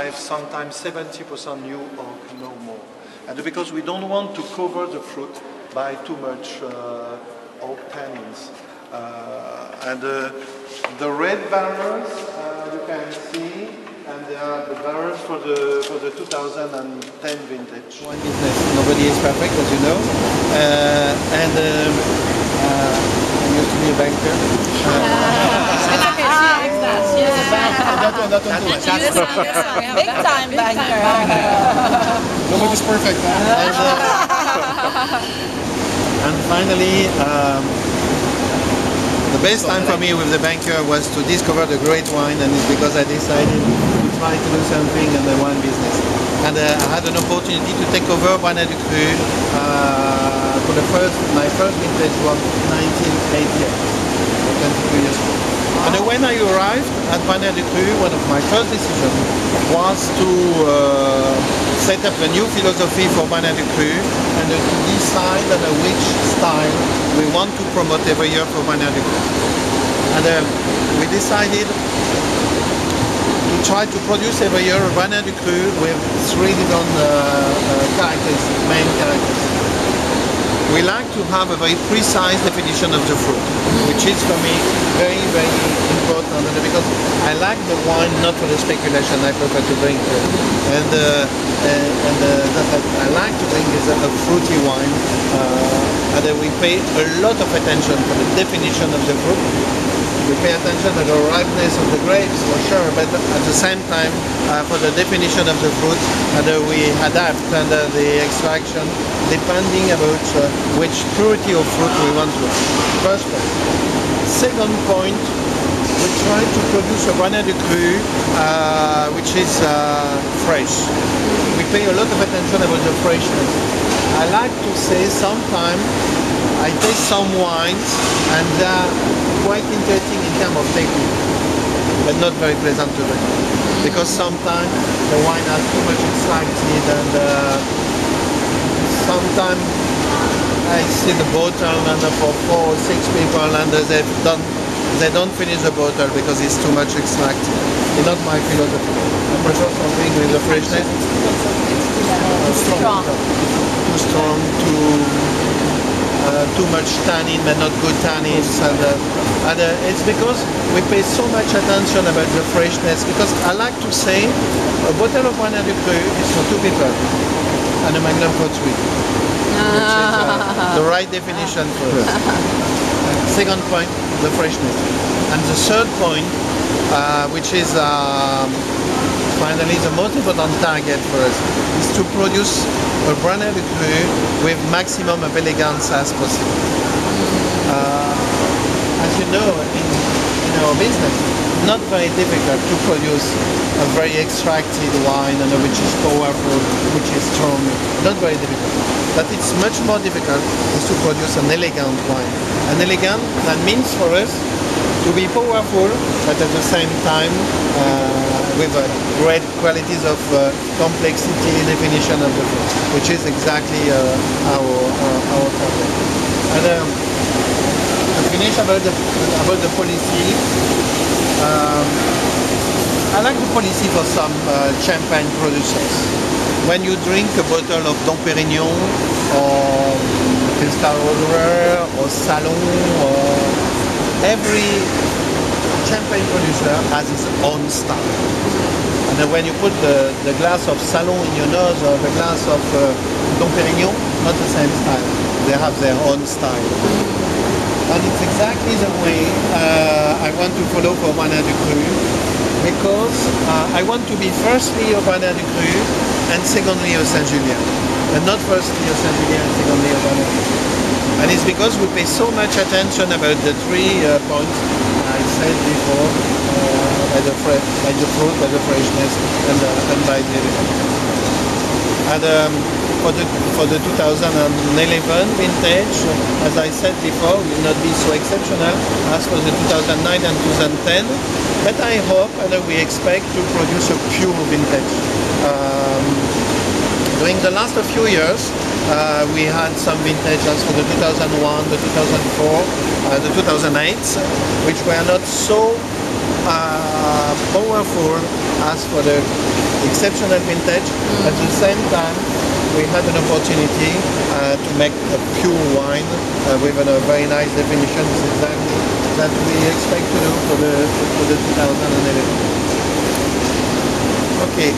65, sometimes 70% new oak, no more. And because we don't want to cover the fruit by too much oak tannins. And the red barrels you can see, and they are the barrels for the 2010 vintage. One business, nobody is perfect, as you know, and I used to be a banker. It's okay, she likes that. She is a banker. Big time banker. Nobody's perfect. And finally, the best time for me with the banker was to discover the great wine, and it's because I decided to try to do something in the wine business. And I had an opportunity to take over Branaire Ducru for my first vintage was 1988, 22 years ago. And when I arrived at Branaire Ducru, one of my first decisions was to set up a new philosophy for Branaire Ducru and to decide on which style we want to promote every year for Branaire Ducru. And we decided to try to produce every year a Branaire Ducru with three different main characteristics. We like to have a very precise definition of the fruit, which is for me very, very important, because I like the wine not for the speculation. I prefer to drink it, and I like to drink is a fruity wine, and we pay a lot of attention for the definition of the fruit. We pay attention to the ripeness of the grapes, for sure, but at the same time, for the definition of the fruit, and we adapt under the extraction, depending about which purity of fruit we want to have. First point. Second point, we try to produce a Branaire Ducru which is fresh. We pay a lot of attention about the freshness. I like to say sometimes I taste some wines and they are quite interesting in terms of technique, but not very pleasant to drink. Because sometimes the wine has too much extracted, and sometimes I see the bottle and for 4 or 6 people and they don't finish the bottle because it's too much extracted. It's not my philosophy. I prefer something with the freshness. Strong. Too strong, too much tannin, but not good tannins, and it's because we pay so much attention about the freshness. Because I like to say, a bottle of Branaire Ducru is for 2 people, and a Magnum for 3, which is the right definition for us. Second point, the freshness, and the third point, which is finally the most important target for us, is to produce a Branaire Ducru with maximum of elegance as possible. As you know, in our business, it's not very difficult to produce a very extracted wine and which is powerful, which is strong. Not very difficult. But it's much more difficult is to produce an elegant wine. An elegant, that means for us to be powerful, but at the same time with great qualities of complexity, definition of the fruit, which is exactly our target. And to finish about the policy, I like the policy for some champagne producers. When you drink a bottle of Dom Pérignon or Cristal Roller or Salon, or every champagne producer has his own style. And then when you put the glass of Salon in your nose or the glass of Dom Pérignon, not the same style. They have their own style. And it's exactly the way I want to follow for Branaire Ducru, because I want to be firstly a Branaire Ducru and secondly a Saint-Julien. And not firstly a Saint-Julien and secondly a Branaire Ducru. And it's because we pay so much attention about the 3 points I said before, by the fruit, by the freshness, and by the elegance. And for the 2011 vintage, as I said before, will not be so exceptional as for the 2009 and 2010, but I hope and we expect to produce a pure vintage. During the last few years, we had some vintages for the 2001, the 2004, the 2008, which were not so powerful as for the exceptional vintage. At the same time, we had an opportunity to make a pure wine with a very nice definition. This is exactly that we expect to do for the 2011. Okay.